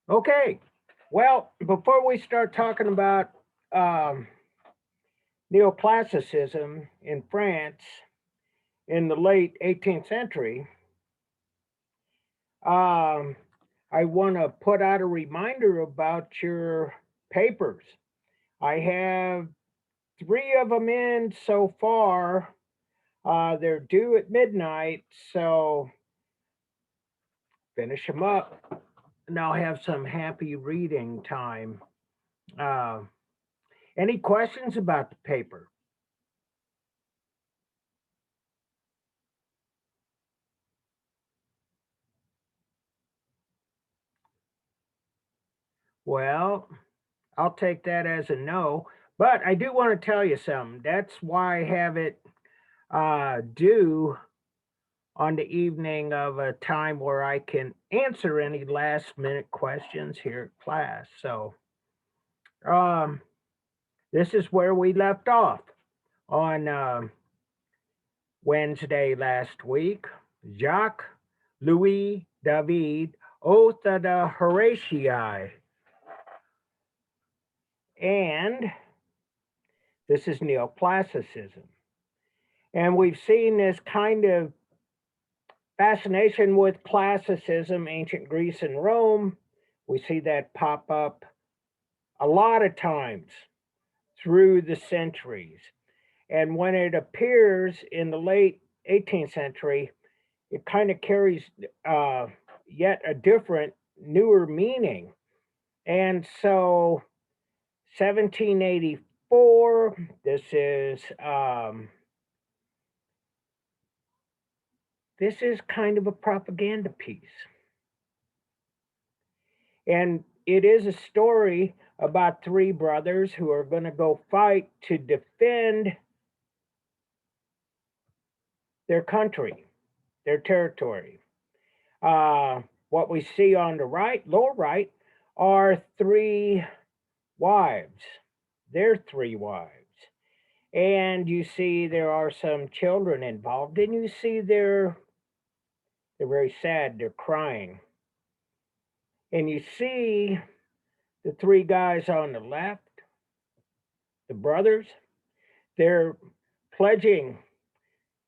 Okay. Well, before we start talking about um, neoclassicism in France in the late 18th century, um, I want to put out a reminder about your papers. I have three of them in so far. They're due at midnight, so finish them up, and I'll have some happy reading time. Uh, any questions about the paper? Well, I'll take that as a no. But I do want to tell you something. That's why I have it due on the evening of a time where I can answer any last minute questions here at class. So um, this is where we left off on Wednesday last week. Jacques Louis David Oath of the Horatii. And this is neoclassicism. And we've seen this kind of fascination with classicism, ancient Greece and Rome. We see that pop up a lot of times through the centuries. And when it appears in the late 18th century, it kind of carries uh, yet a different, newer meaning. And so 1784, this is kind of a propaganda piece. And it is a story about three brothers who are going to go fight to defend their country, their territory. Uh, what we see on the right, lower right, are three wives. They're three wives. And you see there are some children involved, and you see they're very sad, they're crying. And you see the three guys on the left, the brothers, they're pledging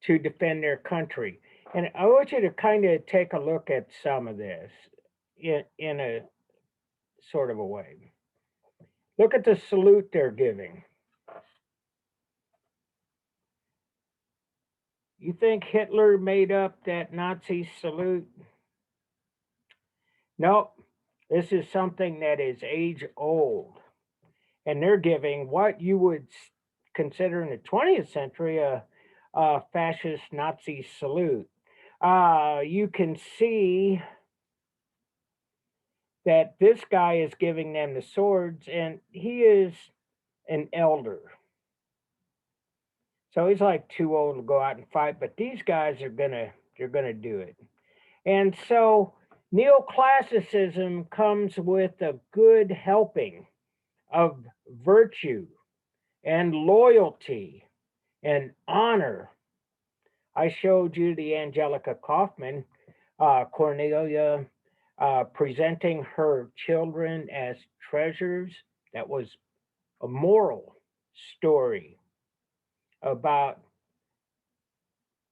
to defend their country. And I want you to kind of take a look at some of this in a sort of a way. Look at the salute they're giving. You think Hitler made up that Nazi salute? Nope. This is something that is age old. And they're giving what you would consider in the 20th century a fascist Nazi salute. You can see that this guy is giving them the swords, and he is an elder. So he's like too old to go out and fight, but these guys are they're gonna do it. And so neoclassicism comes with a good helping of virtue and loyalty and honor. I showed you the Angelica Kaufman, Cornelia presenting her children as treasures. That was a moral story about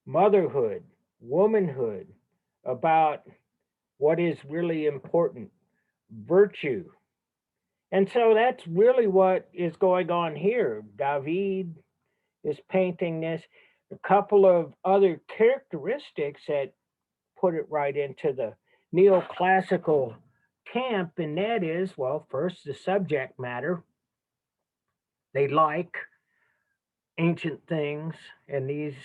motherhood, womanhood, about what is really important, virtue. And so that's really what is going on here. David is painting this. A couple of other characteristics that put it right into the neoclassical camp, and that is, well, first, the subject matter. They like ancient things, and these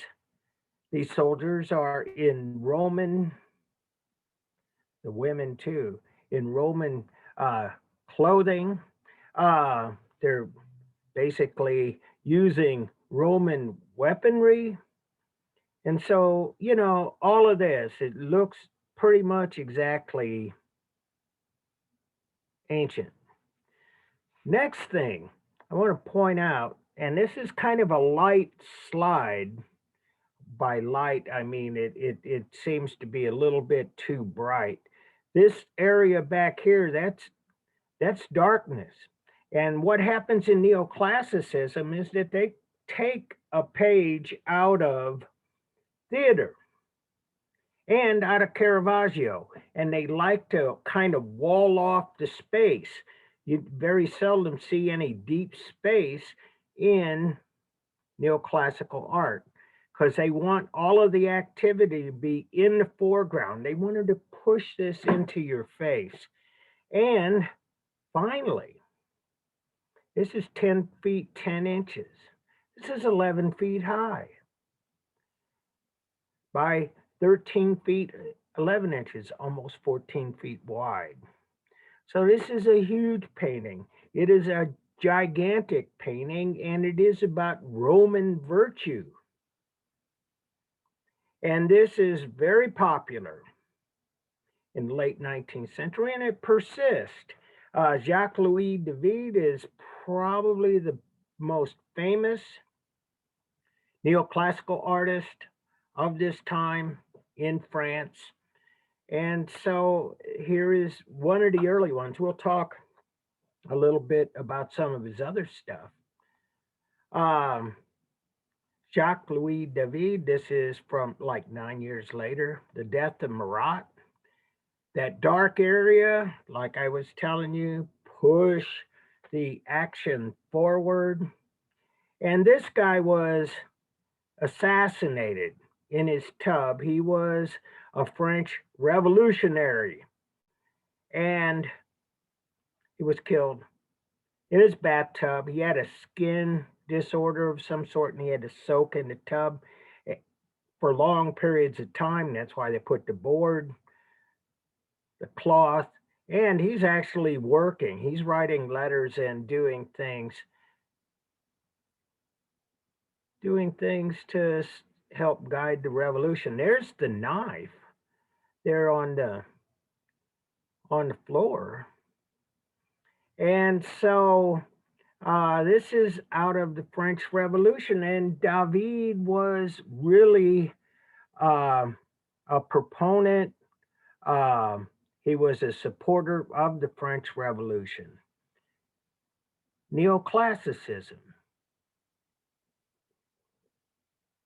soldiers are in Roman, the women too, in Roman uh, clothing. They're basically using Roman weaponry. And so, all of this, it looks pretty much exactly ancient. Next thing I want to point out, and this is kind of a light slide. By light, I mean it seems to be a little bit too bright. This area back here, that's darkness. And what happens in neoclassicism is that they take a page out of theater and out of Caravaggio, and they like to kind of wall off the space. You very seldom see any deep space in neoclassical art because they want all of the activity to be in the foreground. They wanted to push this into your face. And finally, this is 10 feet 10 inches. This is 11 feet high by 13 feet 11 inches, almost 14 feet wide. So this is a huge painting. It is a gigantic painting, and it is about Roman virtue. And this is very popular in the late 19th century, and it persists. Jacques-Louis David is probably the most famous neoclassical artist of this time in France. And so here is one of the early ones. We'll talk a little bit about some of his other stuff. Um, Jacques-Louis David, this is from like 9 years later, The Death of Marat. That dark area, like I was telling you, push the action forward. And this guy was assassinated in his tub. He was a French revolutionary, and he was killed in his bathtub. He had a skin disorder of some sort, and he had to soak in the tub for long periods of time. That's why they put the board, the cloth, and he's actually working. He's writing letters and doing things to help guide the revolution. There's the knife there on the floor. And so this is out of the French Revolution, and David was really a proponent. Um, he was a supporter of the French Revolution. Neoclassicism.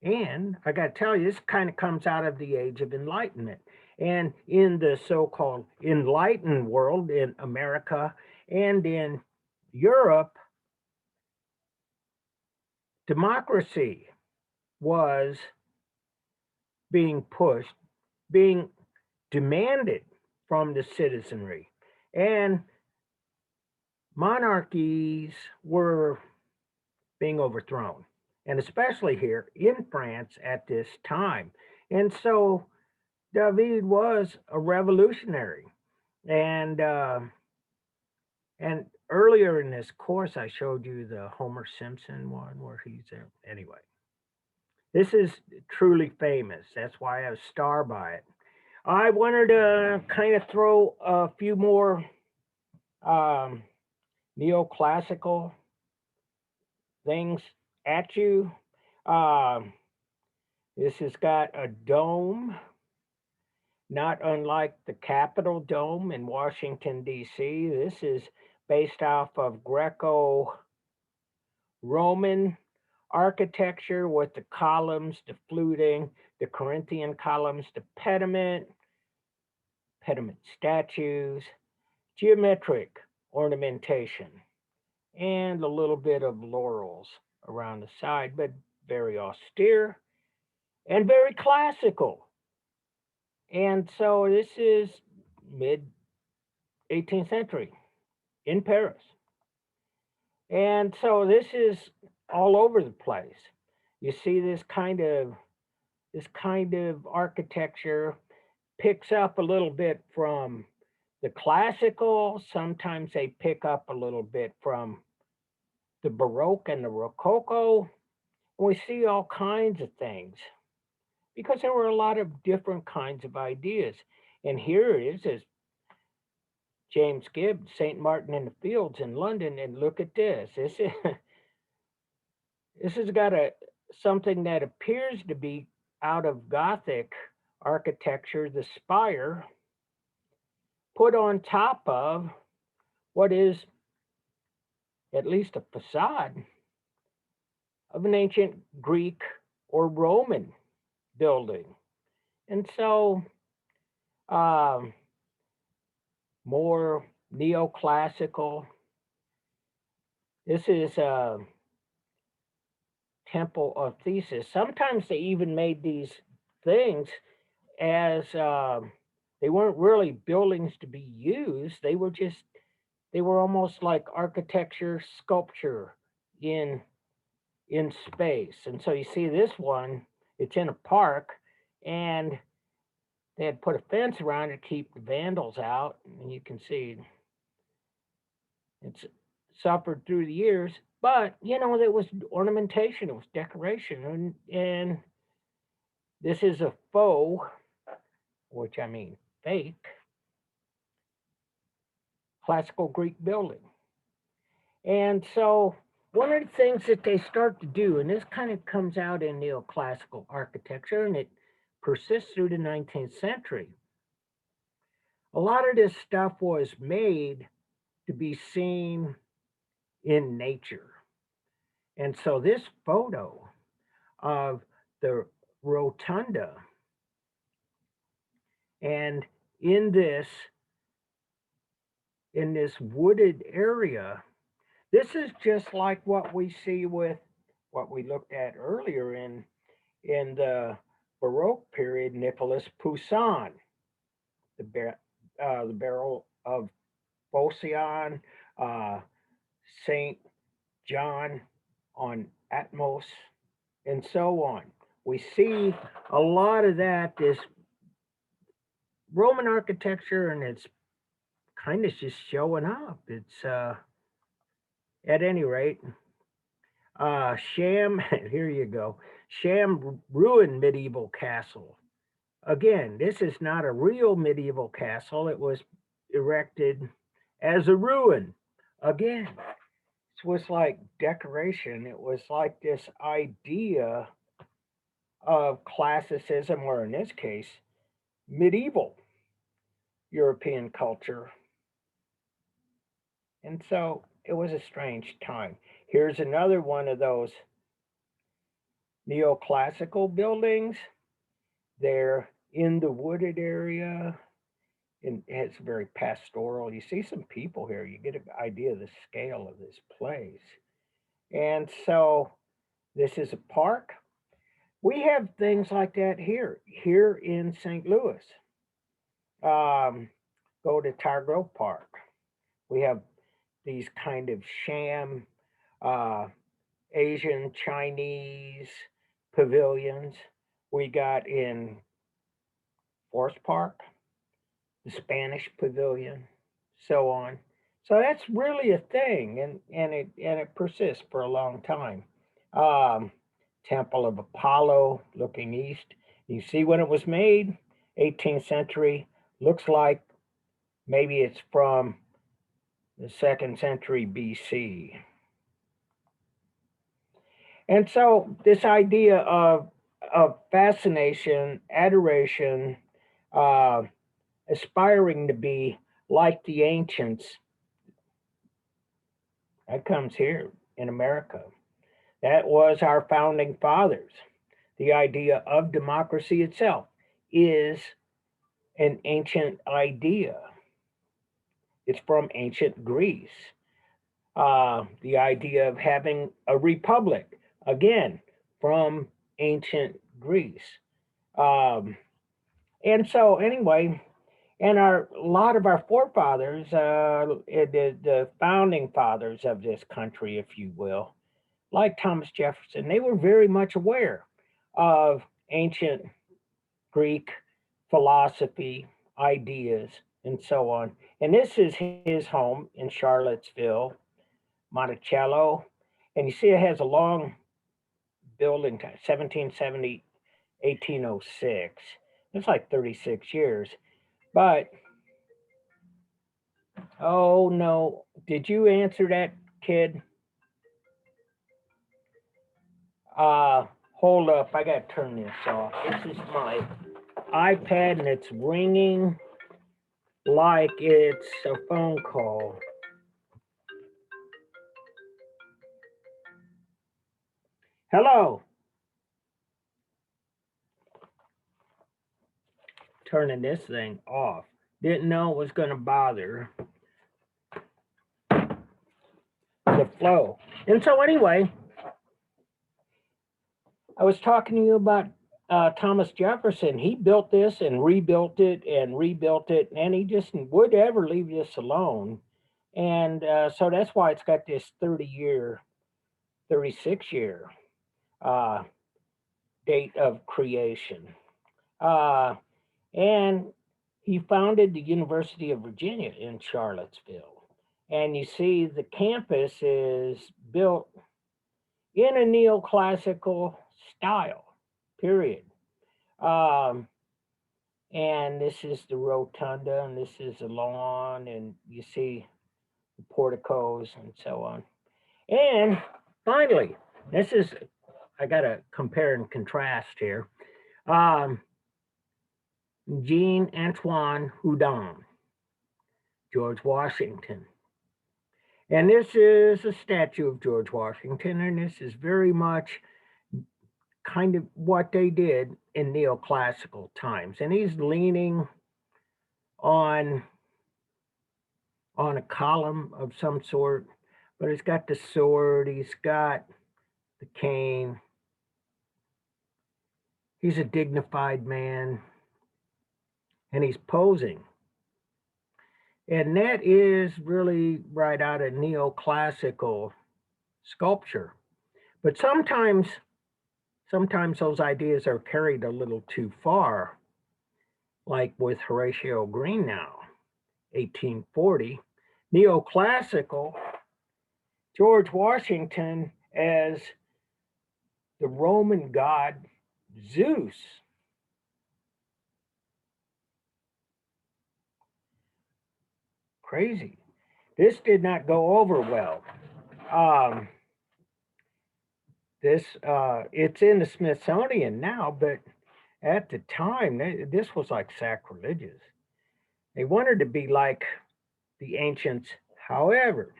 And I got to tell you, this kind of comes out of the Age of Enlightenment. And in the so called enlightened world in America and in Europe, democracy was being pushed, being demanded from the citizenry. And monarchies were being overthrown, and especially here in France at this time. And so David was a revolutionary. And and earlier in this course, I showed you the Homer Simpson one where he's there. Anyway, this is truly famous. That's why I have a star by it. I wanted to kind of throw a few more um, neoclassical things at you. Um, this has got a dome, not unlike the Capitol Dome in Washington, D.C. This is based off of Greco Roman architecture with the columns, the fluting, the Corinthian columns, the pediment statues, geometric ornamentation, and a little bit of laurels around the side, but very austere and very classical. And so this is mid 18th century in Paris. And so this is all over the place. You see this kind of architecture picks up a little bit from the classical. Sometimes they pick up a little bit from the Baroque and the Rococo. We see all kinds of things because there were a lot of different kinds of ideas. And here it is as James Gibbs, St. Martin in the Fields in London, and look at this. This has got something that appears to be out of Gothic architecture, the spire, put on top of what is at least a facade of an ancient Greek or Roman building. And so, um, more neoclassical. This is a temple of Thesis. Sometimes they even made these things as they weren't really buildings to be used. They were almost like architecture, sculpture in in space. And so you see this one, it's in a park, and they had put a fence around it to keep the vandals out. And you can see it's suffered through the years. But you know, there was ornamentation, it was decoration, and this is a faux, which I mean fake, classical Greek building. And so one of the things that they start to do, and this kind of comes out in neoclassical architecture, and it persists through the 19th century. A lot of this stuff was made to be seen in nature. And so this photo of the rotunda, and in this in this wooded area, this is just like what we see with what we looked at earlier in the Baroque period, Nicholas Poussin, the the barrel of Phocion, uh, Saint John on Atmos, and so on. We see a lot of that, this Roman architecture, and it's kind of just showing up. It's at any rate, sham. Here you go, sham ruined medieval castle. Again, this is not a real medieval castle. It was erected as a ruin. Again, it was like decoration. It was like this idea of classicism, or in this case, medieval European culture. And so it was a strange time. Here's another one of those neoclassical buildings. They're in the wooded area, and it's very pastoral. You see some people here, you get an idea of the scale of this place. And so this is a park. We have things like that here in St. Louis. Um, Go to Tar Grove Park. We have these kind of sham uh, Asian Chinese pavilions. We got in Forest Park, the Spanish Pavilion, so on. So that's really a thing, and it persists for a long time. Um, Temple of Apollo, looking east. You see when it was made, 18th century. Looks like maybe it's from the second century BC. And so this idea of fascination, adoration, uh, aspiring to be like the ancients, that comes here in America. That was our founding fathers. The idea of democracy itself is an ancient idea. It's from ancient Greece. The idea of having a republic, again, from ancient Greece. Um, and so, anyway, and a lot of our forefathers, the founding fathers of this country, if you will, like Thomas Jefferson, they were very much aware of ancient Greek philosophy, ideas, and so on. And this is his home in Charlottesville, Monticello. And you see it has a long building time, 1770, 1806. It's like 36 years. But, oh no, did you answer that, kid? Hold up, I gotta turn this off. This is my iPad and it's ringing. like it's a phone call. Hello. Turning this thing off. Didn't know it was going to bother the flow. And so, anyway, I was talking to you about Thomas Jefferson. He built this and rebuilt it, and he just would ever leave this alone. And so that's why it's got this 30-year, 36-year uh, date of creation. Uh, and he founded the University of Virginia in Charlottesville. And you see, the campus is built in a neoclassical style, period. Um, and this is the rotunda, and this is the lawn, and you see the porticos and so on. And finally, this is, I got to compare and contrast here. Jean Antoine Houdon, George Washington. And this is a statue of George Washington, and this is very much kind of what they did in neoclassical times. And he's leaning on a column of some sort, but he's got the sword, he's got the cane. He's a dignified man, and he's posing. And that is really right out of neoclassical sculpture. But sometimes those ideas are carried a little too far, like with Horatio Green now, 1840. Neoclassical, George Washington as the Roman god Zeus. Crazy. This did not go over well. It's in the Smithsonian now, but at the time, this was like sacrilegious. They wanted to be like the ancients. However,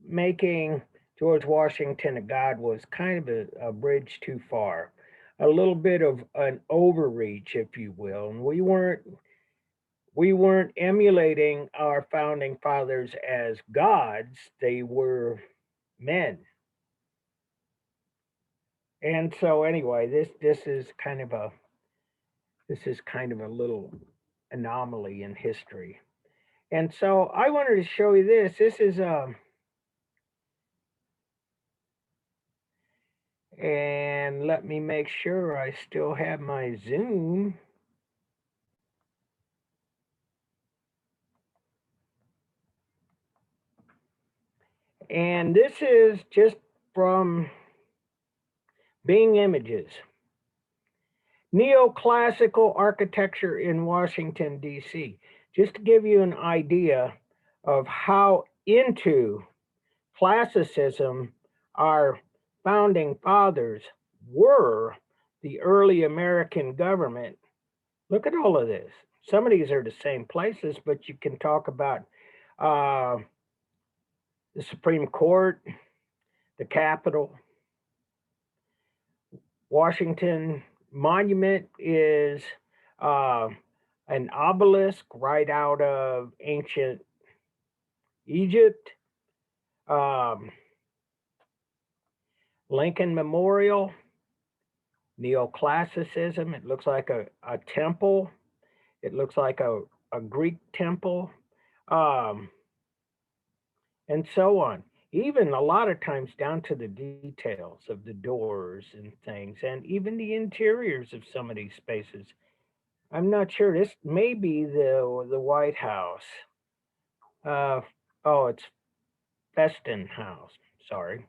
making George Washington a god was kind of a bridge too far, a little bit of an overreach, if you will. And we weren't emulating our founding fathers as gods; they were men. And so, anyway, this is kind of a little anomaly in history. And so, I wanted to show you this. This is and let me make sure I still have my Zoom. And this is just from Bing Images. Neoclassical architecture in Washington, D.C. Just to give you an idea of how into classicism our founding fathers were, the early American government. Look at all of this. Some of these are the same places, but you can talk about uh, the Supreme Court, the Capitol. Washington Monument is an obelisk right out of ancient Egypt. Lincoln Memorial, neoclassicism. It looks like a temple. It looks like a Greek temple, um, and so on. Even a lot of times down to the details of the doors and things, and even the interiors of some of these spaces. I'm not sure. This may be the White House. Uh, oh, it's Feston House. Sorry.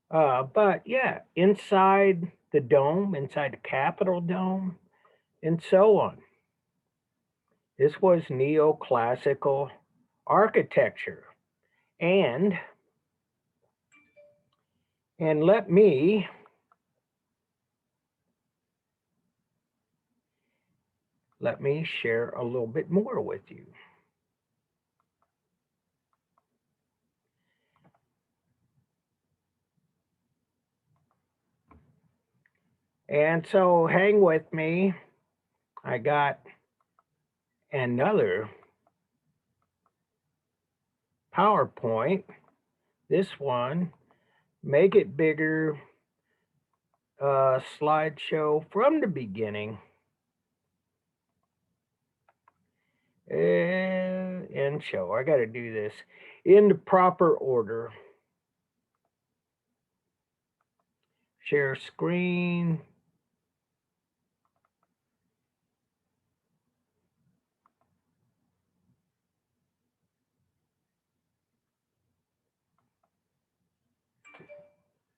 But yeah, inside the dome, inside the Capitol dome, and so on. This was neoclassical architecture. And let let me share a little bit more with you. And so hang with me. I got another PowerPoint. This one, make it bigger, slideshow from the beginning. And show. I got to do this in the proper order. Share screen.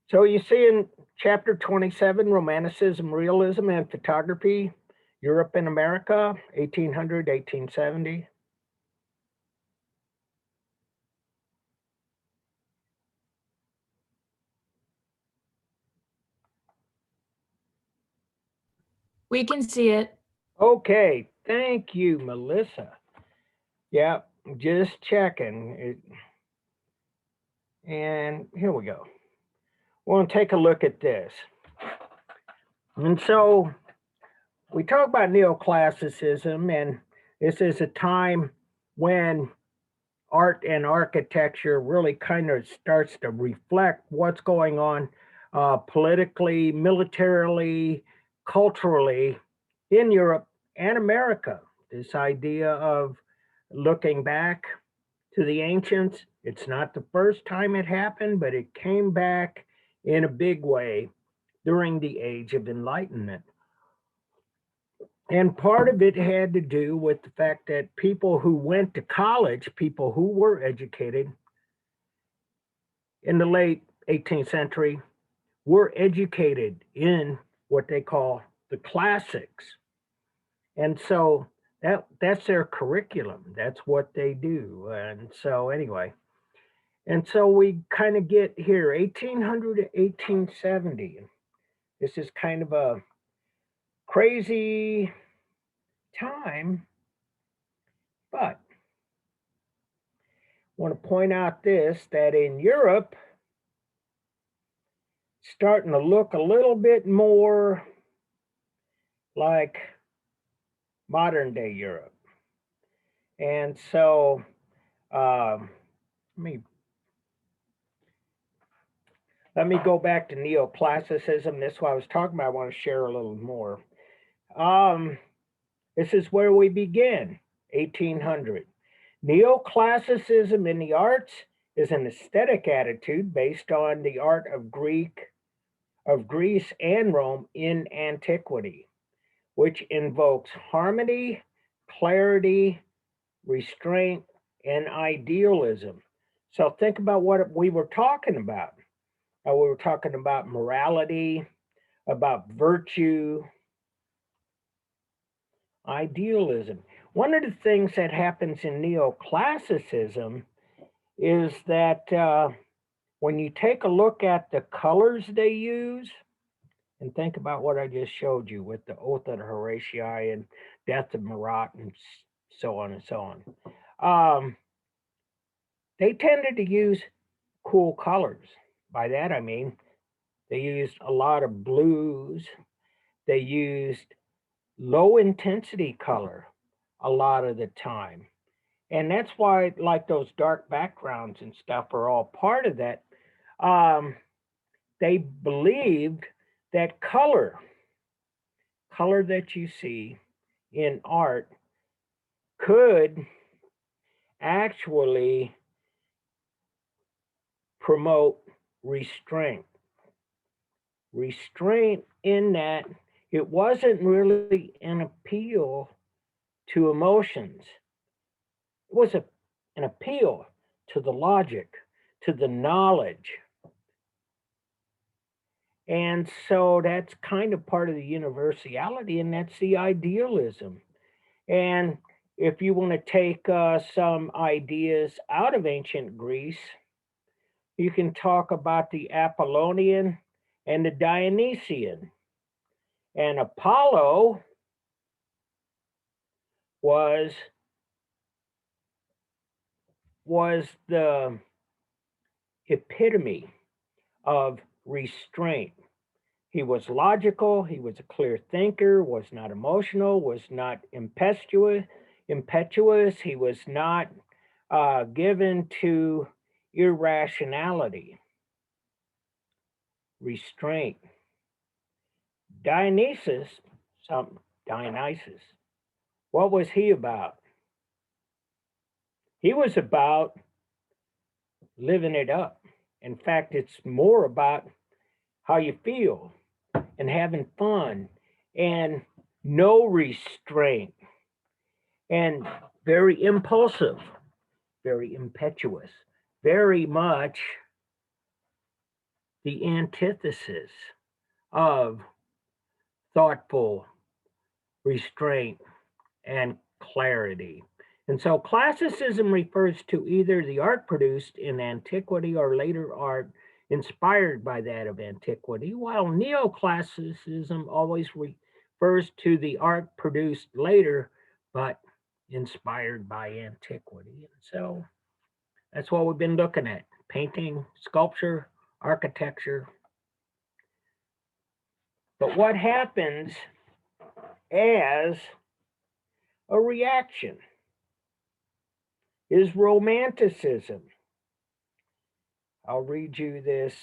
So you see in chapter 27, Romanticism, Realism, and Photography, Europe and America, 1800, 1870. We can see it. Okay, thank you, Melissa. Yeah, just checking. And here we go. We'll take a look at this. And so we talk about neoclassicism, and this is a time when art and architecture really kind of starts to reflect what's going on politically, militarily, culturally in Europe and America. This idea of looking back to the ancients, it's not the first time it happened, but it came back in a big way during the Age of Enlightenment. And part of it had to do with the fact that people who went to college, people who were educated in the late 18th century, were educated in what they call the classics. And so that's their curriculum. That's what they do. And so anyway, and so we kind of get here 1800 to 1870. This is kind of a crazy time, but I want to point out this, that in Europe, starting to look a little bit more like modern day Europe. And so let me go back to neoclassicism. This is what I was talking about. I want to share a little more. This is where we begin, 1800. Neoclassicism in the arts is an aesthetic attitude based on the art of Greece and Rome in antiquity, which invokes harmony, clarity, restraint, and idealism. So think about what we were talking about. We were talking about morality, about virtue, idealism. One of the things that happens in neoclassicism is that when you take a look at the colors they use, and think about what I just showed you with the Oath of the Horatii and Death of Marat and so on and so on. They tended to use cool colors. By that I mean they used a lot of blues. They used low intensity color a lot of the time. And that's why, like those dark backgrounds and stuff, are all part of that. They believed that color that you see in art, could actually promote restraint. Restraint in that it wasn't really an appeal to emotions. It was an appeal to the logic, to the knowledge. And so that's kind of part of the universality, and that's the idealism. And if you want to take some ideas out of ancient Greece, you can talk about the Apollonian and the Dionysian. And Apollo was the epitome of restraint. He was logical, he was a clear thinker, was not emotional, was not impetuous, he was not given to irrationality, restraint. Dionysus, Dionysus, what was he about? He was about living it up. In fact, it's more about how you feel and having fun and no restraint and very impulsive, very impetuous, very much the antithesis of thoughtful restraint and clarity. And so classicism refers to either the art produced in antiquity or later art inspired by that of antiquity, while neoclassicism always refers to the art produced later but inspired by antiquity. And so that's what we've been looking at: painting, sculpture, architecture. But what happens as a reaction is Romanticism. I'll read you this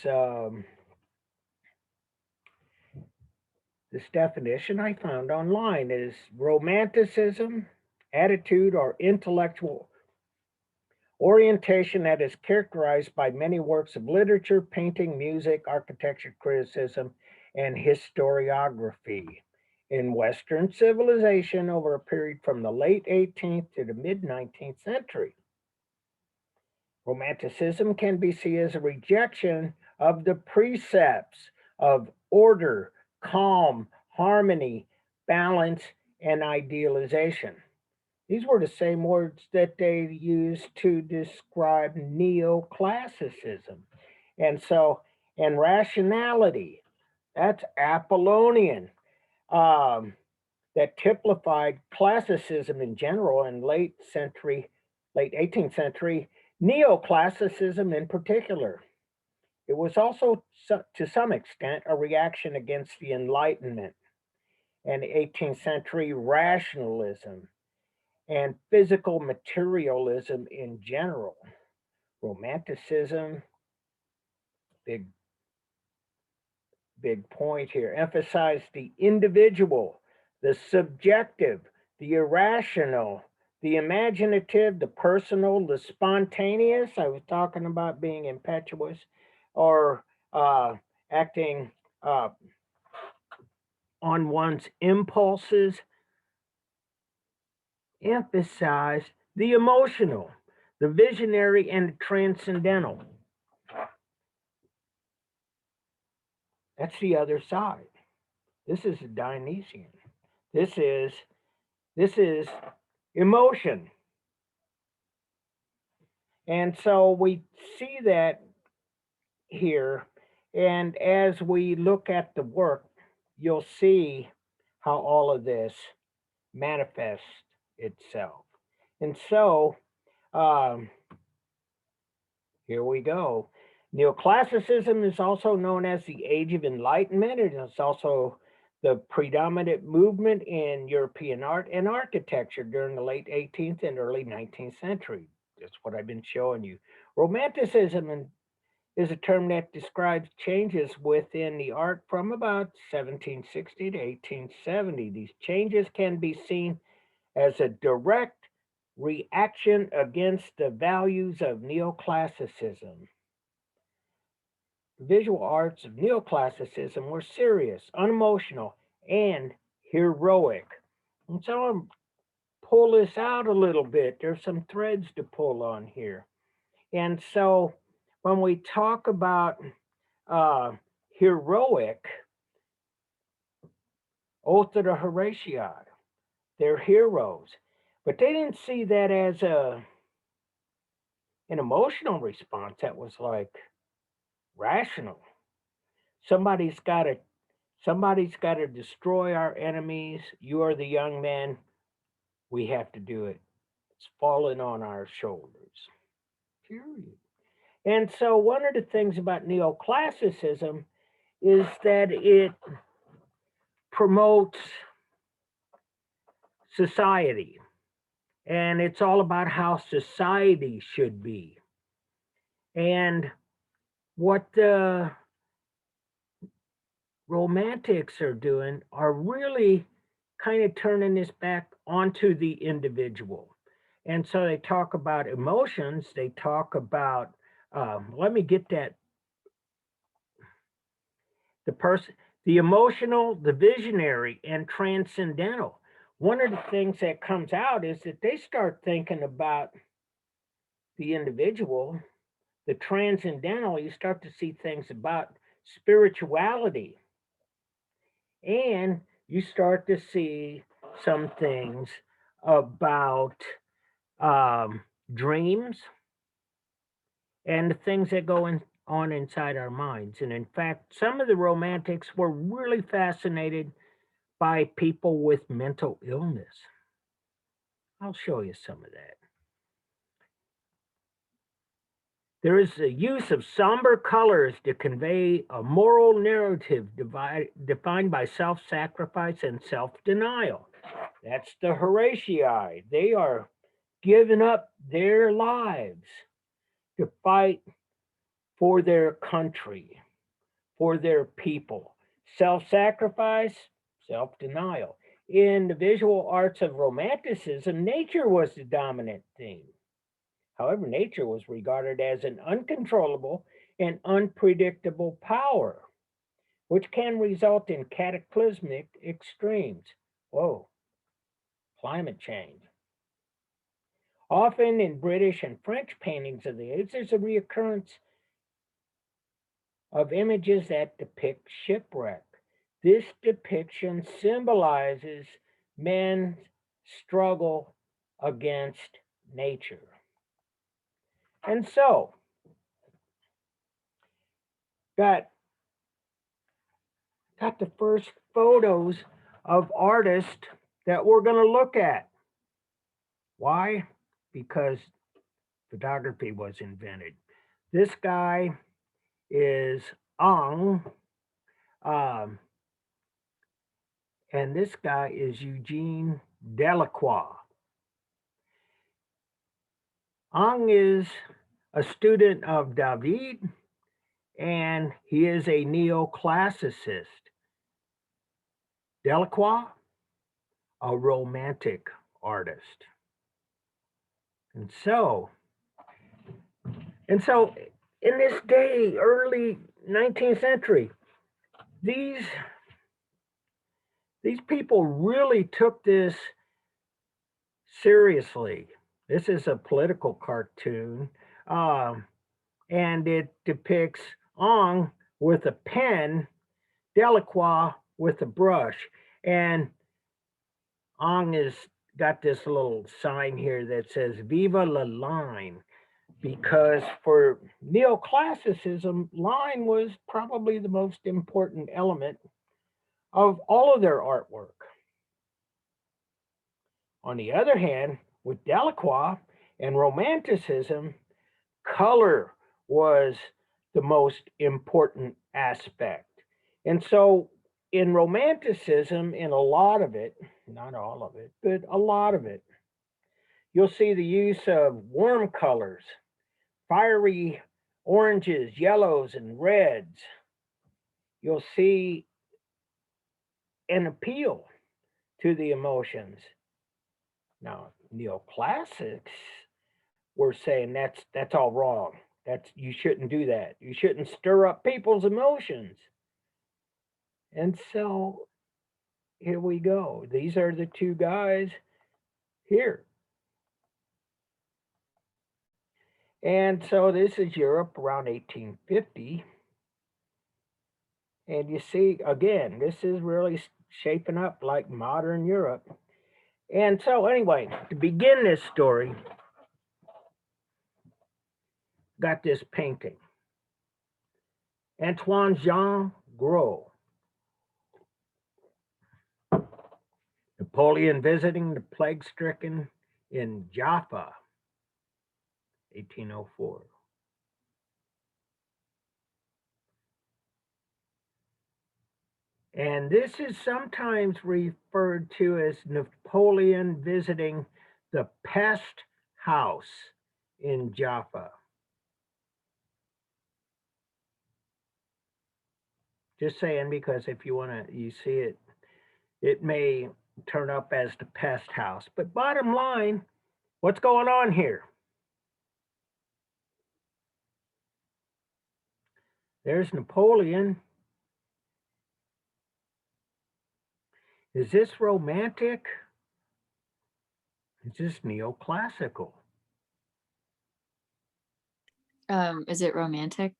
definition I found online. Is Romanticism attitude or intellectual orientation that is characterized by many works of literature, painting, music, architecture, criticism, and historiography in Western civilization over a period from the late 18th to the mid 19th century. Romanticism can be seen as a rejection of the precepts of order, calm, harmony, balance, and idealization. These were the same words that they used to describe neoclassicism. And so, and rationality, that's Apollonian, um, that typified classicism in general in late 18th century, neoclassicism in particular. It was also, to some extent, a reaction against the Enlightenment and 18th century rationalism and physical materialism in general. Romanticism, big, big point here, emphasized the individual, the subjective, the irrational, the imaginative, the personal, the spontaneous. I was talking about being impetuous or acting uh, on one's impulses, emphasized the emotional, the visionary, and the transcendental. That's the other side. This is a Dionysian. This is this is emotion. And so we see that here. And as we look at the work, you'll see how all of this manifests itself. And so um, here we go. Neoclassicism is also known as the Age of Enlightenment. It is also the predominant movement in European art and architecture during the late 18th and early 19th century. That's what I've been showing you. Romanticism is a term that describes changes within the art from about 1760 to 1870. These changes can be seen as a direct reaction against the values of neoclassicism. The visual arts of neoclassicism were serious, unemotional, and heroic. And so I'm pull this out a little bit. There's some threads to pull on here. And so when we talk about uh, heroic, oath of the Horatii, they're heroes. But they didn't see that as an emotional response that was like rational. Somebody's got to somebody's got to destroy our enemies. You are the young men. We have to do it. It's falling on our shoulders. Period. And so one of the things about neoclassicism is that it promotes society, and it's all about how society should be. And what the romantics are doing are really kind of turning this back onto the individual. And so they talk about emotions, they talk about, let me get that, the person, the emotional, the visionary, and transcendental. One of the things that comes out is that they start thinking about the individual, the transcendental. You start to see things about spirituality, and you start to see some things about um, dreams and the things that on inside our minds. And in fact, some of the romantics were really fascinated by people with mental illness. I'll show you some of that. There is the use of somber colors to convey a moral narrative defined by self sacrifice and self denial. That's the Horatii. They are giving up their lives to fight for their country, for their people. Self sacrifice, self denial. In the visual arts of Romanticism, nature was the dominant theme. However, nature was regarded as an uncontrollable and unpredictable power, which can result in cataclysmic extremes. Whoa, climate change. Often in British and French paintings of the age, there's a reoccurrence of images that depict shipwreck. This depiction symbolizes men's struggle against nature. And so, got the first photos of artists that we're going to look at. Why? Because photography was invented. This guy is Ang, um, and this guy is Eugene Delacroix. Ang is a student of David, and he is a neoclassicist. Delacroix, a romantic artist. And so in this day, early 19th century, these people really took this seriously. This is a political cartoon, and it depicts Ang with a pen, Delacroix with a brush, and Ang is got this little sign here that says "Viva la line," because for neoclassicism, line was probably the most important element of all of their artwork. On the other hand, with Delacroix and Romanticism, color was the most important aspect. And so in Romanticism, in a lot of it, not all of it, but a lot of it, you'll see the use of warm colors, fiery oranges, yellows, and reds. You'll see an appeal to the emotions. Now, neoclassics were saying that's all wrong. That's you shouldn't do that. You shouldn't stir up people's emotions. And so here we go. These are the two guys here. And so this is Europe around 1850. And you see, again, this is really shaping up like modern Europe. And so, anyway, to begin this story, got this painting. Antoine Jean Gros. The Napoleon visiting the plague stricken in Jaffa, 1804. And this is sometimes referred to as Napoleon visiting the pest house in Jaffa. Just saying, because if you want to, you see it, it may turn up as the pest house. But bottom line, what's going on here? There's Napoleon. Is this romantic? Is this neoclassical? Is it romantic?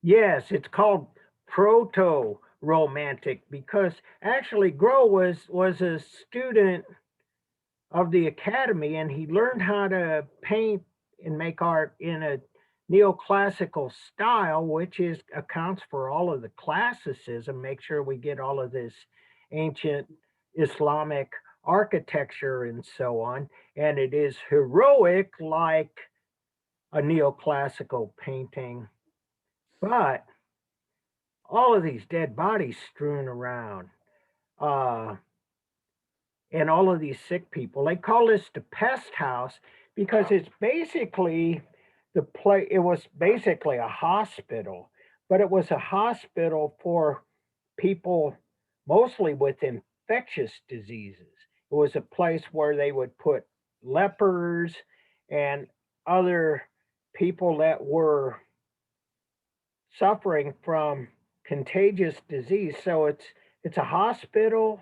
Yes, it's called proto-romantic because actually Groh was a student of the academy and he learned how to paint and make art in a neoclassical style, which is accounts for all of the classicism, make sure we get all of this ancient Islamic architecture and so on. And it is heroic like a neoclassical painting, but all of these dead bodies strewn around, uh, and all of these sick people. They call this the pest house because it's basically the play. It was basically a hospital, but it was a hospital for people mostly with infectious diseases. It was a place where they would put lepers and other people that were suffering from contagious disease. So it's a hospital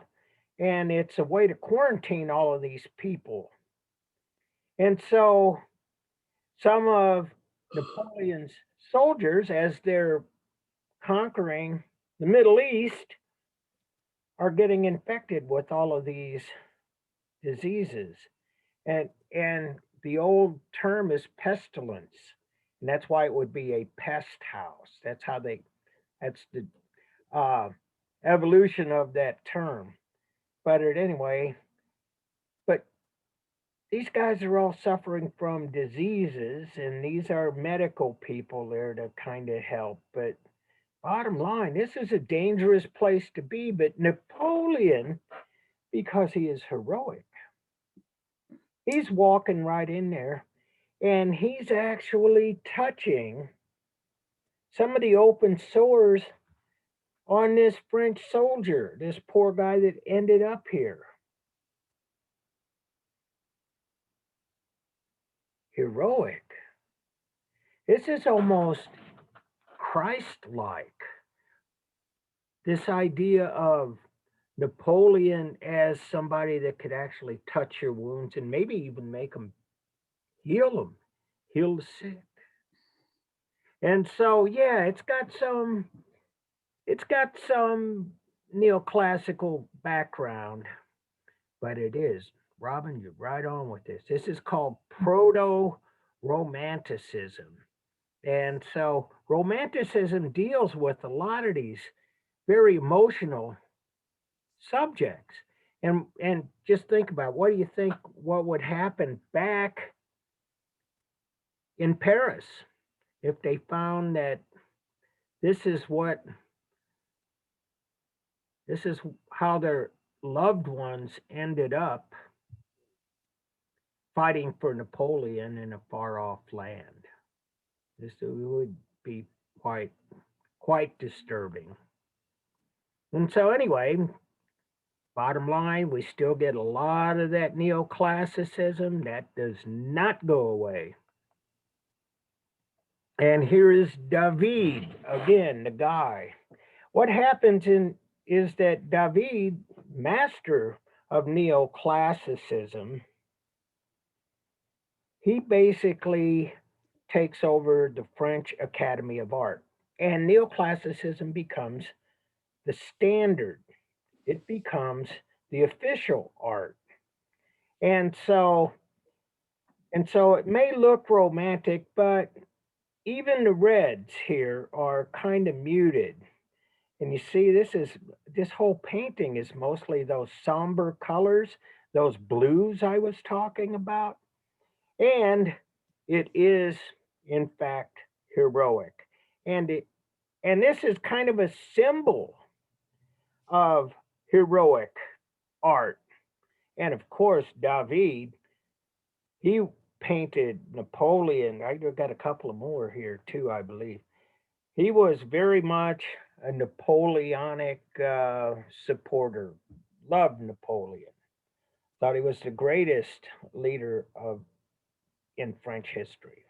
and it's a way to quarantine all of these people. And so some of Napoleon's soldiers, as they're conquering the Middle East, are getting infected with all of these diseases. And the old term is pestilence. And that's why it would be a pest house. That's the uh, evolution of that term. But anyway, but these guys are all suffering from diseases, and these are medical people there to kind of help. But bottom line, this is a dangerous place to be. But Napoleon, because he is heroic, he's walking right in there, and he's actually touching some of the open sores on this French soldier, this poor guy that ended up here. Heroic. This is almost Christ like. This idea of Napoleon as somebody that could actually touch your wounds and maybe even make them, heal the sick. And so, yeah, it's got some neoclassical background, but it is. Robin, you're right on with this. This is called proto romanticism. And so romanticism deals with a lot of these very emotional subjects. And just think about what do you think what would happen back in Paris if they found that this is what this is how their loved ones ended up fighting for Napoleon in a far off land. This would be quite disturbing. And so anyway, bottom line, we still get a lot of that neoclassicism that does not go away. And here is David again, the guy. What happens in is that David, master of neoclassicism, he basically takes over the French Academy of Art. And neoclassicism becomes the standard. It becomes the official art. And so and so it may look romantic, but even the reds here are kind of muted. And you see, this whole painting is mostly those somber colors, those blues I was talking about. And it is, in fact, heroic. And and this is kind of a symbol of heroic art. And of course, David, he painted Napoleon. I got a couple of more here too, I believe. He was very much a Napoleonic supporter, loved Napoleon, thought he was the greatest leader of in French history.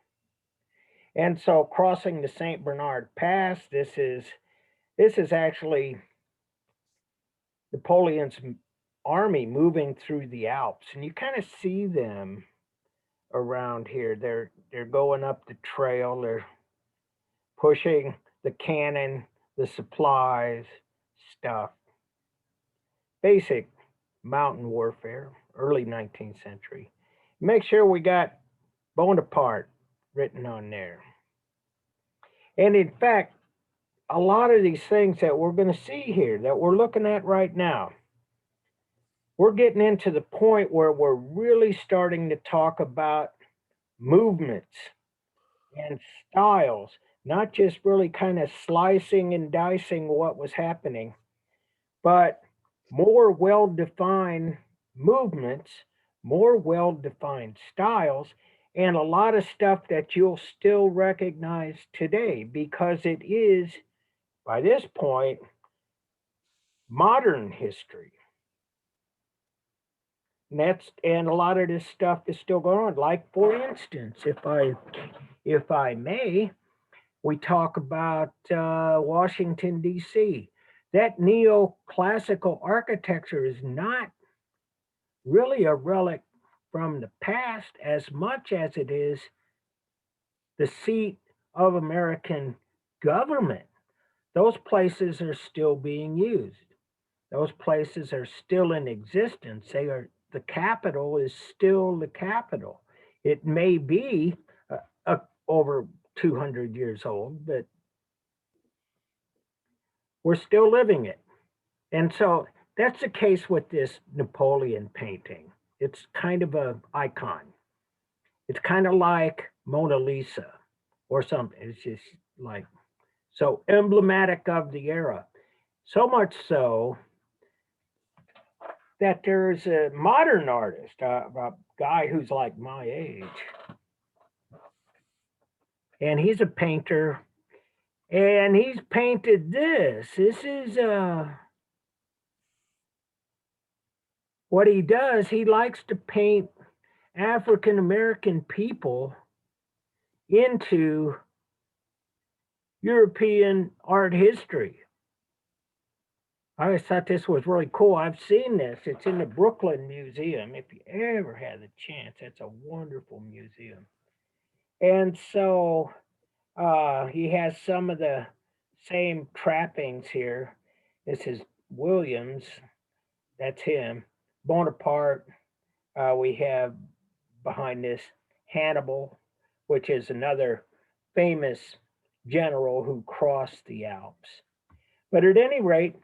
And so crossing the St. Bernard Pass, this is actually Napoleon's army moving through the Alps, and you kind of see them around here. They're going up the trail. They're pushing the cannon, the supplies, stuff. Basic mountain warfare, early 19th century. Make sure we got Bonaparte written on there. And in fact, a lot of these things that we're going to see here, that we're looking at right now, we're getting into the point where we're really starting to talk about movements and styles, not just really kind of slicing and dicing what was happening, but more well defined movements, more well defined styles, and a lot of stuff that you'll still recognize today because it is, by this point, modern history. And a lot of this stuff is still going on. Like for instance, if I may, we talk about Washington D.C. That neoclassical architecture is not really a relic from the past as much as it is the seat of American government. Those places are still being used. Those places are still in existence. The capital is still the capital. It may be over 200 years old, but we're still living it. And so that's the case with this Napoleon painting. It's kind of a icon. It's kind of like Mona Lisa or something. It's just like so emblematic of the era. So much so that there's a modern artist, a guy who's like my age, and he's a painter, and he's painted this. This is what he does. He likes to paint African American people into European art history. I always thought this was really cool. I've seen this. It's in the Brooklyn Museum. If you ever had the chance, it's a wonderful museum. And so he has some of the same trappings here. This is Williams. That's him. Bonaparte. We have behind this Hannibal, which is another famous general who crossed the Alps. But at any rate,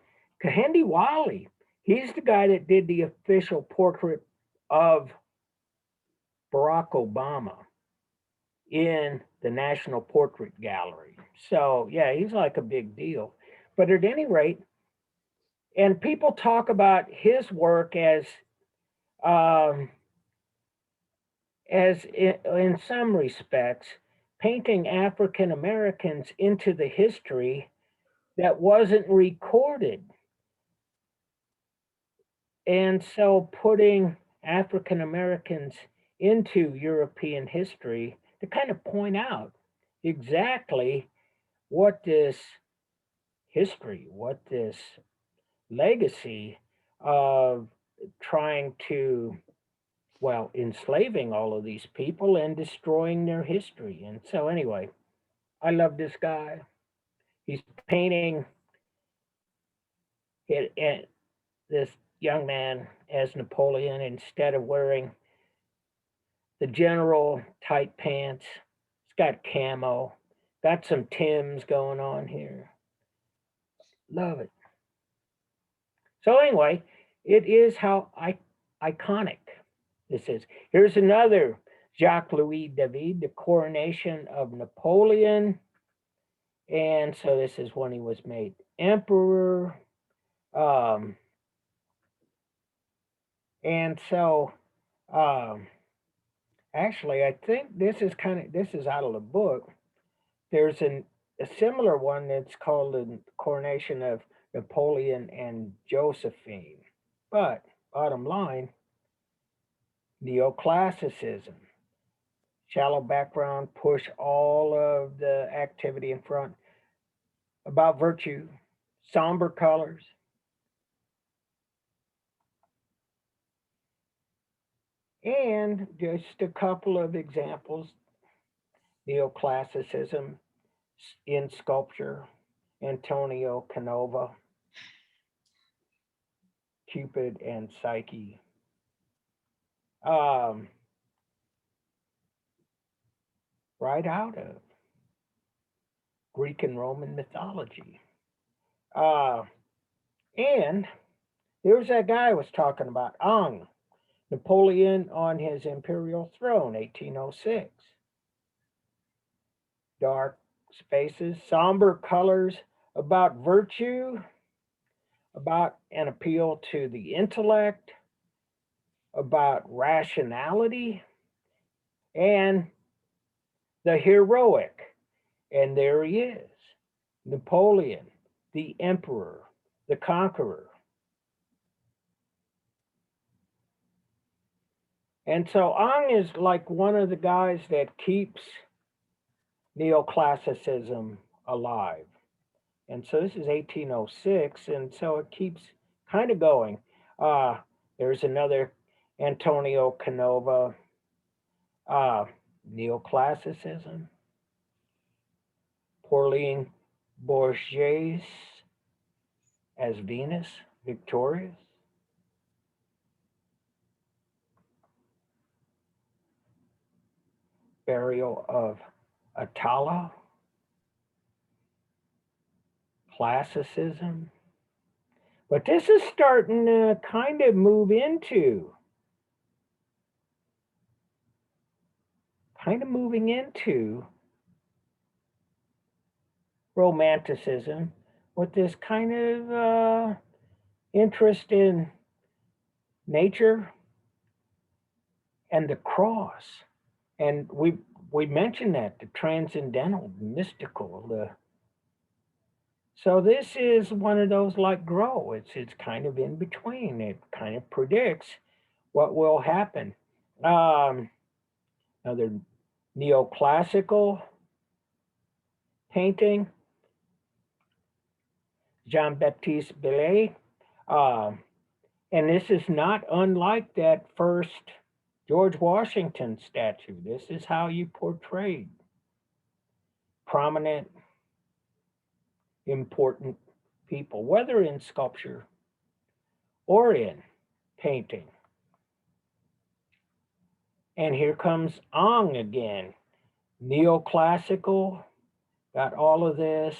Kahendi Wali, he's the guy that did the official portrait of Barack Obama in the National Portrait Gallery. So, yeah, he's like a big deal. But at any rate, and people talk about his work um, as in some respects, painting African Americans into the history that wasn't recorded. And so putting African Americans into European history to kind of point out exactly what this history, what this legacy of trying to, well, enslaving all of these people and destroying their history. And so, anyway, I love this guy. He's painting this young man as Napoleon instead of wearing the general tight pants. It's got camo, got some Tims going on here. Love it. So anyway, it is how iconic this is. Here's another Jacques Louis David, the coronation of Napoleon. And so this is when he was made emperor. Um, and so um, actually, I think this is out of the book. There's a similar one that's called the coronation of Napoleon and Josephine. But bottom line, neoclassicism, shallow background, push all of the activity in front, about virtue, somber colors. And just a couple of examples, neoclassicism in sculpture, Antonio Canova, Cupid and Psyche. Um, right out of Greek and Roman mythology. Uh, and there's that guy I was talking about, Ang, Napoleon on his imperial throne, 1806. Dark spaces, somber colors, about virtue, about an appeal to the intellect, about rationality, and the heroic. And there he is, Napoleon, the emperor, the conqueror. And so Ang is like one of the guys that keeps neoclassicism alive. And so this is 1806, and so it keeps kind of going. Uh, there's another Antonio Canova, uh, neoclassicism, Pauline Bourget as Venus, victorious. Burial of Atala, classicism. But this is starting to kind of moving into Romanticism with this kind of interest in nature and the cross. And we mentioned that the transcendental, mystical. So this is one of those like grow. It's kind of in between. It kind of predicts what will happen. Another neoclassical painting, Jean-Baptiste Billet. Um, and this is not unlike that first George Washington statue. This is how you portrayed prominent, important people, whether in sculpture or in painting. And here comes Ang again, neoclassical, got all of this,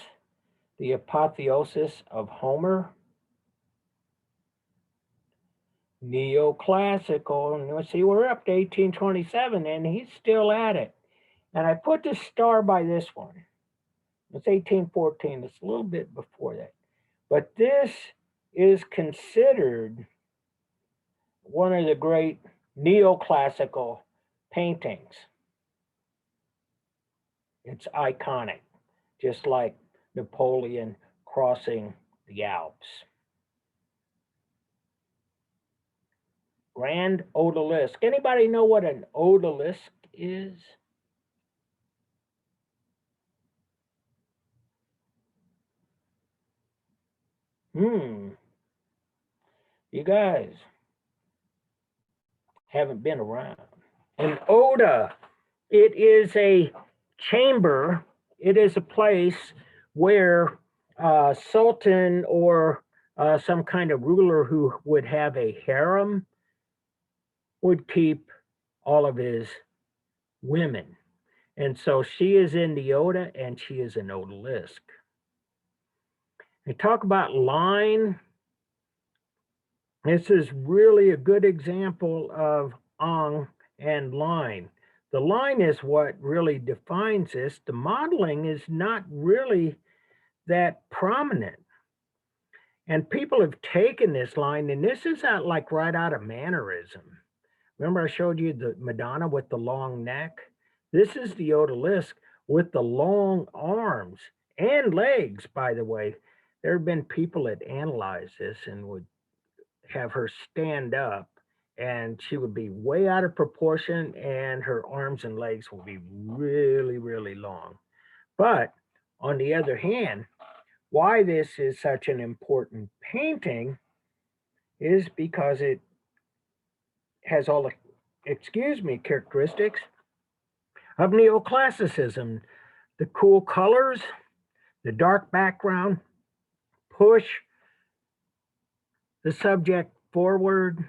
the apotheosis of Homer, neoclassical, and let's see, we're up to 1827 and he's still at it. And I put the star by this one. It's 1814, it's a little bit before that. But this is considered one of the great neoclassical paintings. It's iconic, just like Napoleon crossing the Alps. Grand odalisque. Anybody know what an odalisque is? You guys haven't been around. An oda, it is a chamber, it is a place where a sultan or some kind of ruler who would have a harem would keep all of his women. And so she is in the Oda and she is an odalisque. You talk about line. This is really a good example of ong and line. The line is what really defines this. The modeling is not really that prominent. And people have taken this line, and this is out like right out of mannerism. Remember, I showed you the Madonna with the long neck? This is the odalisque with the long arms and legs, by the way. There have been people that analyze this and would have her stand up, and she would be way out of proportion, and her arms and legs will be really, really long. But on the other hand, why this is such an important painting is because it has all the, excuse me, characteristics of neoclassicism. The cool colors, the dark background, push the subject forward.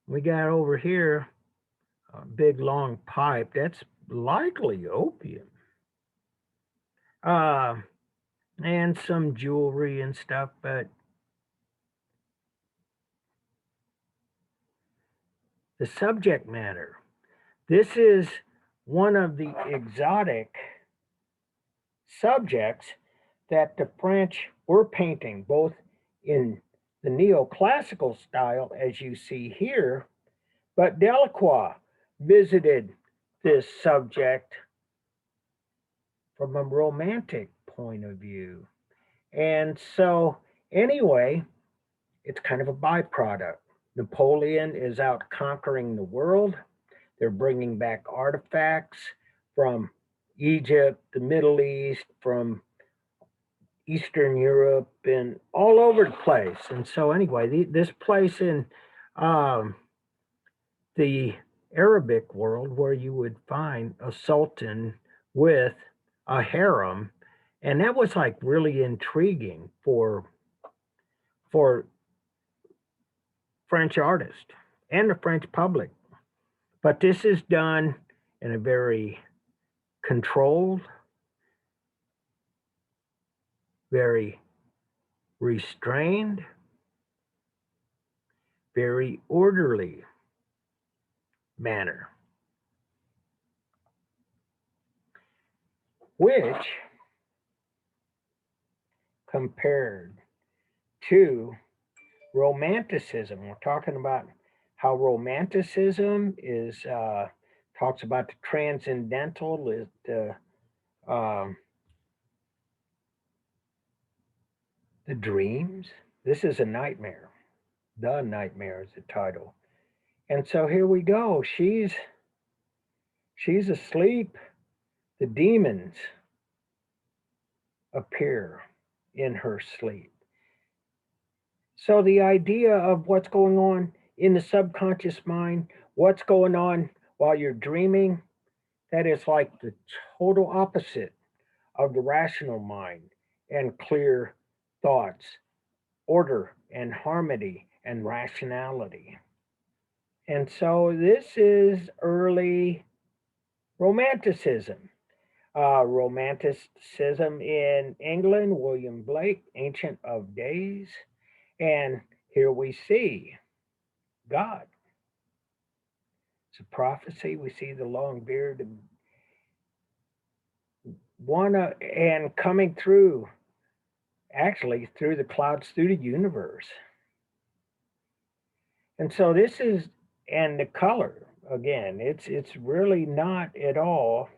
We got over here a big long pipe. That's likely opium. Uh, and some jewelry and stuff, but the subject matter. This is one of the exotic subjects that the French were painting, both in the neoclassical style, as you see here, but Delacroix visited this subject from a romantic point of view. And so, anyway, it's kind of a byproduct. Napoleon is out conquering the world. They're bringing back artifacts from Egypt, the Middle East, from Eastern Europe, and all over the place. And so, anyway, this place in um, the Arabic world where you would find a sultan with a harem, and that was like really intriguing for French artists and the French public. But this is done in a very controlled, very restrained, very orderly manner, which compared to Romanticism, we're talking about how Romanticism is talks about the transcendental, um, the dreams. This is a nightmare. The Nightmare is the title. And so here we go. She's asleep. The demons appear in her sleep. So the idea of what's going on in the subconscious mind, what's going on while you're dreaming, that is like the total opposite of the rational mind and clear thoughts, order and harmony and rationality. And so this is early Romanticism. Romanticism in England, William Blake, Ancient of Days. And here we see God. It's a prophecy. We see the long beard, one and coming through, actually through the clouds, through the universe. And so this is, and the color again, it's really not at all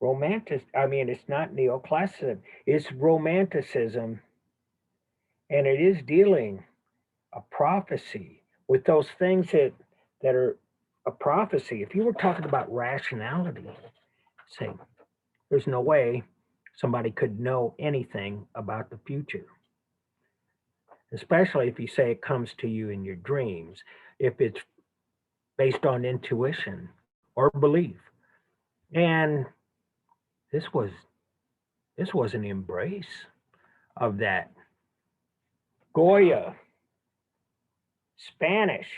romantic. I mean, it's not neoclassicism. It's romanticism, and it is dealing a prophecy with those things that are a prophecy. If you were talking about rationality, say there's no way somebody could know anything about the future, especially if you say it comes to you in your dreams, if it's based on intuition or belief. And this was this was an embrace of that. Goya, Spanish.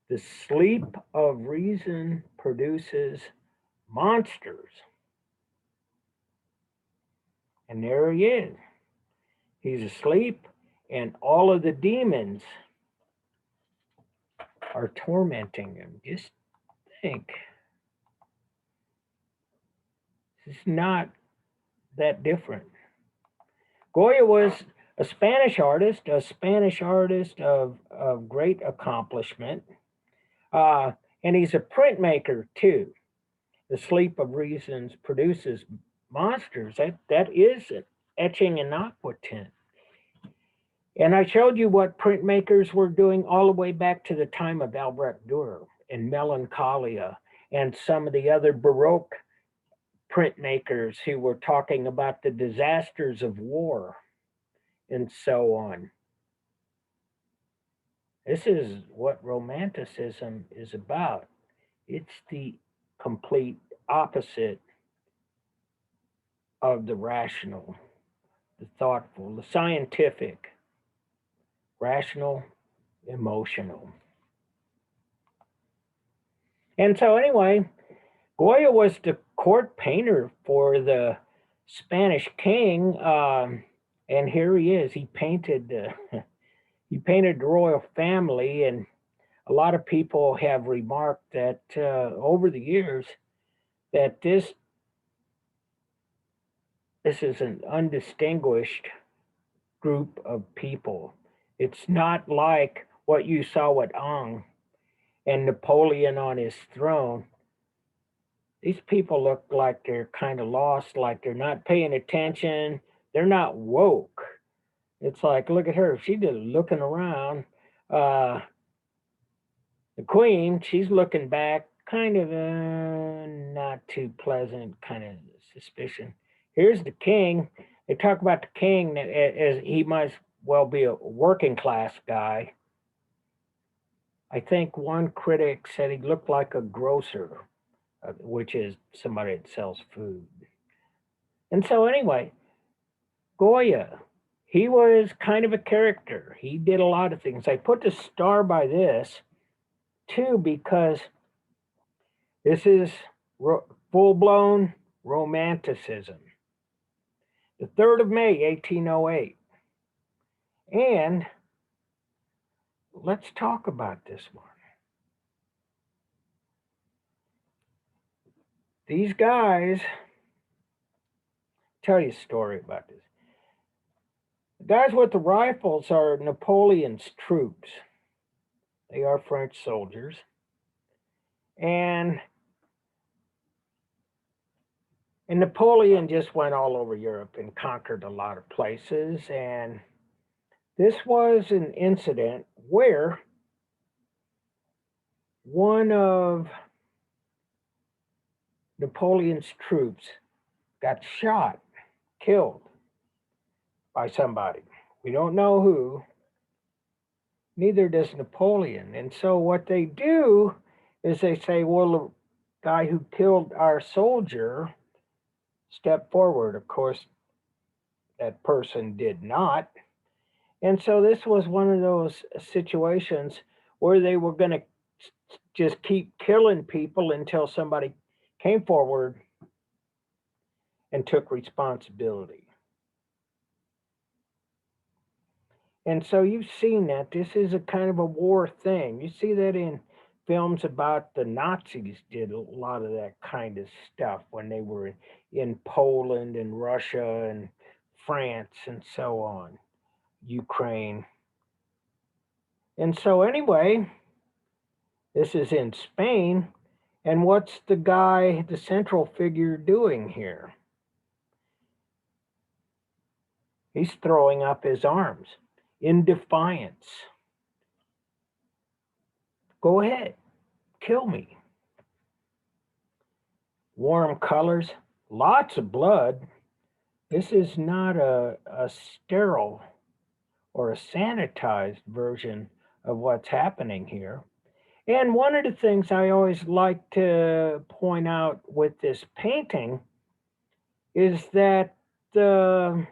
The sleep of reason produces monsters. And there he is. He's asleep, and all of the demons are tormenting him. Just think, it's not that different. Goya was a Spanish artist of great accomplishment. Uh, and he's a printmaker too. The sleep of reasons produces monsters. That is etching and aquatint. And I showed you what printmakers were doing all the way back to the time of Albrecht Dürer and Melancholia and some of the other Baroque printmakers who were talking about the disasters of war and so on. This is what Romanticism is about. It's the complete opposite of the rational, the thoughtful, the scientific, rational, emotional. And so, anyway, Goya was the court painter for the Spanish king, and here he is. He painted he painted the royal family, and a lot of people have remarked that over the years that this is an undistinguished group of people. It's not like what you saw with Ang and Napoleon on his throne. These people look like they're kind of lost, like they're not paying attention. They're not woke. It's like, look at her. She's just looking around. Uh, the queen, she's looking back, kind of not too pleasant, kind of suspicion. Here's the king. They talk about the king as he might well be a working class guy. I think one critic said he looked like a grocer, which is somebody that sells food. And so, anyway, Goya, he was kind of a character. He did a lot of things. I put the star by this too because this is full blown Romanticism. The 3rd of May, 1808. And let's talk about this one. These guys, tell you a story about this. The guys with the rifles are Napoleon's troops. They are French soldiers. And Napoleon just went all over Europe and conquered a lot of places. And this was an incident where one of Napoleon's troops got shot, killed by somebody. We don't know who, neither does Napoleon. And so what they do is they say, well, the guy who killed our soldier stepped forward. Of course, that person did not. And so this was one of those situations where they were going to just keep killing people until somebody came forward and took responsibility. And so you've seen that. This is a kind of a war thing. You see that in films about the Nazis did a lot of that kind of stuff when they were in Poland and Russia and France and so on, Ukraine. And so anyway, this is in Spain. And what's the guy, the central figure, doing here? He's throwing up his arms in defiance. Go ahead, kill me. Warm colors, lots of blood. This is not a sterile or a sanitized version of what's happening here. And one of the things I always like to point out with this painting is that the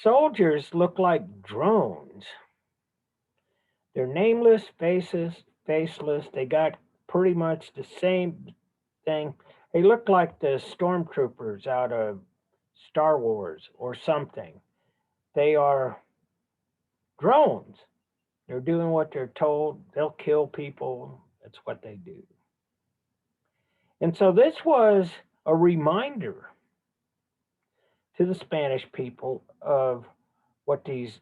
soldiers look like drones. They're nameless, faceless. They got pretty much the same thing. They look like the stormtroopers out of Star Wars or something. They are drones. They're doing what they're told. They'll kill people. That's what they do. And so this was a reminder to the Spanish people of what these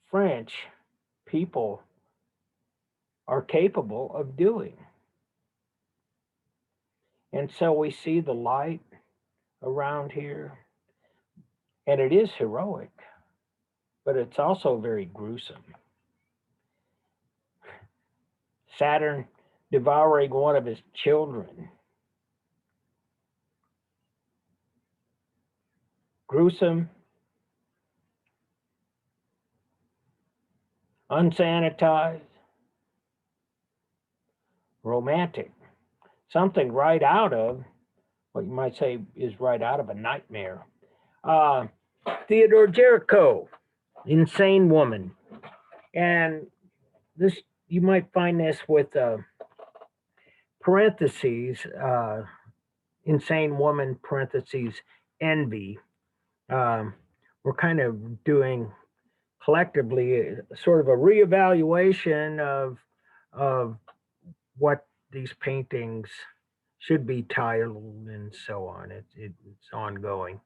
French people are capable of doing. And so we see the light around here, and it is heroic, but it's also very gruesome. Saturn devouring one of his children. Gruesome, unsanitized, romantic. Something right out of what you might say is right out of a nightmare. Uh, Theodore Jericho, Insane Woman. And this, you might find this with parentheses, Insane Woman, parentheses, envy. We're kind of doing collectively sort of a reevaluation of what these paintings should be titled and so on. It's ongoing.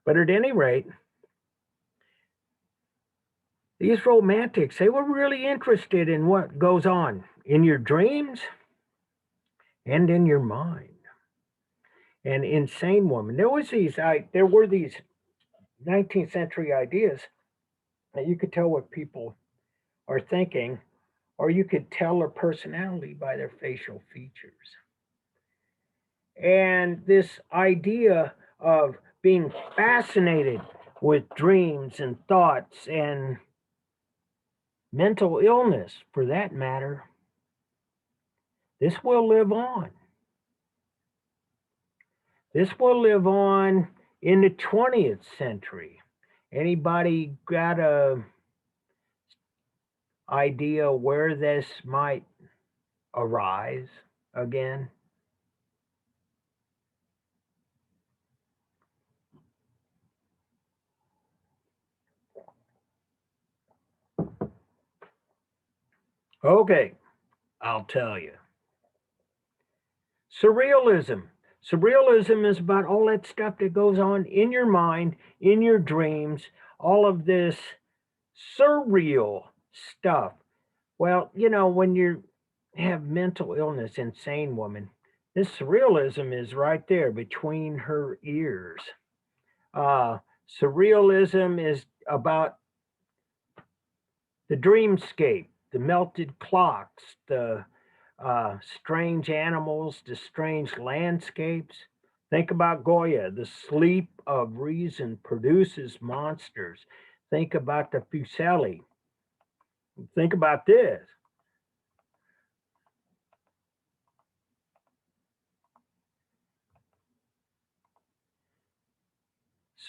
But at any rate, these romantics, they were really interested in what goes on in your dreams and in your mind. And Insane Woman, there were these 19th century ideas that you could tell what people are thinking, or you could tell their personality by their facial features. And this idea of being fascinated with dreams and thoughts and mental illness, for that matter, this will live on. This will live on in the 20th century. Anybody got a idea where this might arise again? Okay, I'll tell you. Surrealism. Surrealism is about all that stuff that goes on in your mind, in your dreams, all of this surreal stuff. Well, when you have mental illness, Insane Woman, this surrealism is right there between her ears. Uh, Surrealism is about the dreamscape, the melted clocks, the strange animals, the strange landscapes. Think about Goya. The sleep of reason produces monsters. Think about the Fuseli. Think about this.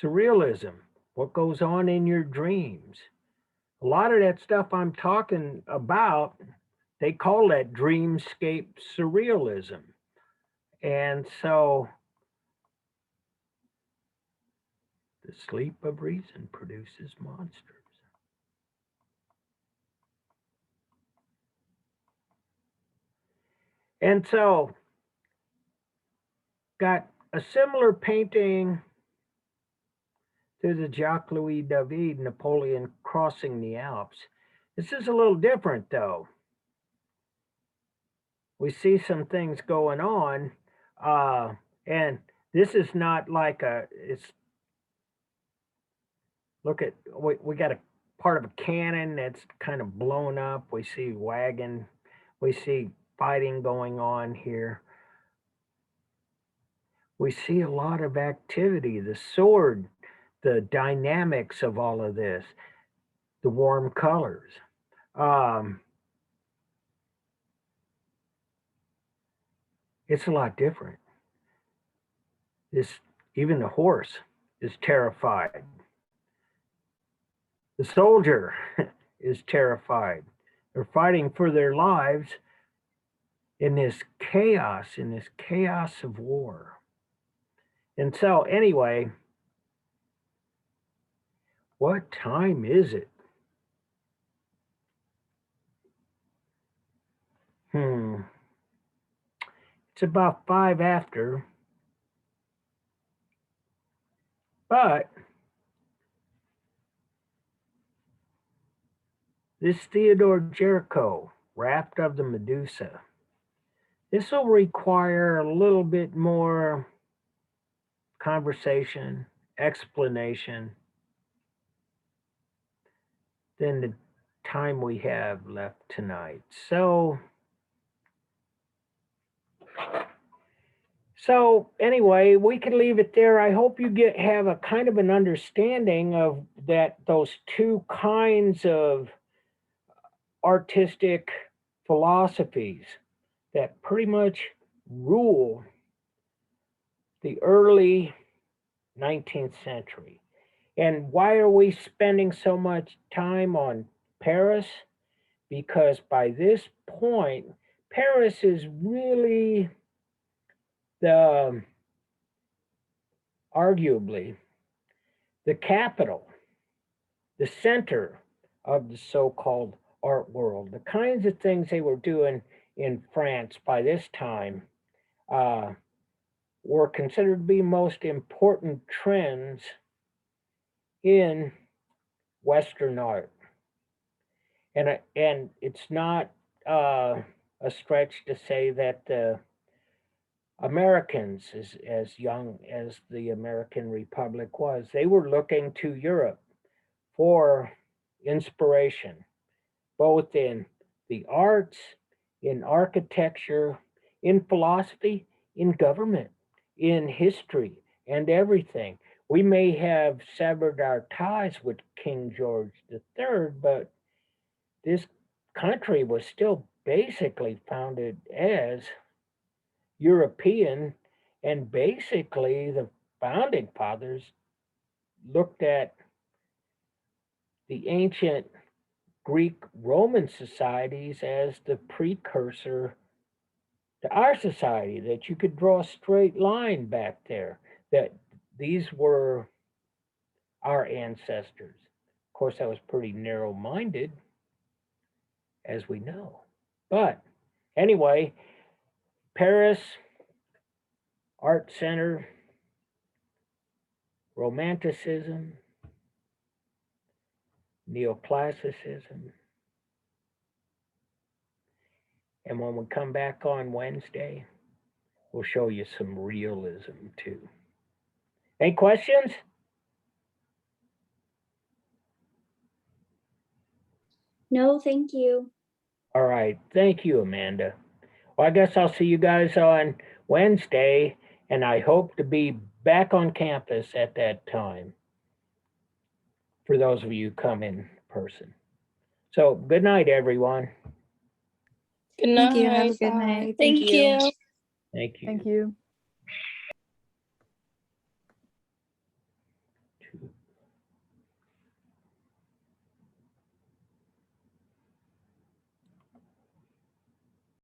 Surrealism, what goes on in your dreams. A lot of that stuff I'm talking about, they call that dreamscape surrealism. And so the sleep of reason produces monsters. And so, got a similar painting to the Jacques Louis David, Napoleon crossing the Alps. This is a little different though. We see some things going on, and this is not like it's, look at, we got a part of a cannon that's kind of blown up. We see wagon, we see fighting going on here. We see a lot of activity, the sword, the dynamics of all of this, the warm colors. It's a lot different. Even the horse is terrified. The soldier is terrified. They're fighting for their lives in this chaos of war. And so, anyway, What time is it? It's about 5 after, but this Theodore Jericho, Raft of the Medusa, this will require a little bit more conversation, explanation than the time we have left tonight. So anyway, we can leave it there. I hope you have a kind of an understanding of that those two kinds of artistic philosophies that pretty much rule the early 19th century. And why are we spending so much time on Paris? Because by this point, Paris is really the arguably the capital, the center of the so-called art world. The kinds of things they were doing in France by this time were considered to be most important trends in Western art. And it's not a stretch to say that the Americans, as young as the American Republic was, they were looking to Europe for inspiration, both in the arts, in architecture, in philosophy, in government, in history, and everything. We may have severed our ties with King George III, but this country was still basically founded as European, and basically the founding fathers looked at the ancient Greek Roman societies as the precursor to our society, that you could draw a straight line back there, that these were our ancestors. Of course, that was pretty narrow minded, as we know. But anyway, Paris, Art Center, Romanticism, Neoclassicism. And when we come back on Wednesday, we'll show you some realism too. Any questions? No, thank you. All right. Thank you, Amanda. Well, I guess I'll see you guys on Wednesday, and I hope to be back on campus at that time for those of you who come in person. So, good night, everyone. Good Thank you. Have a night. good night. Thank you. Thank you. Thank you.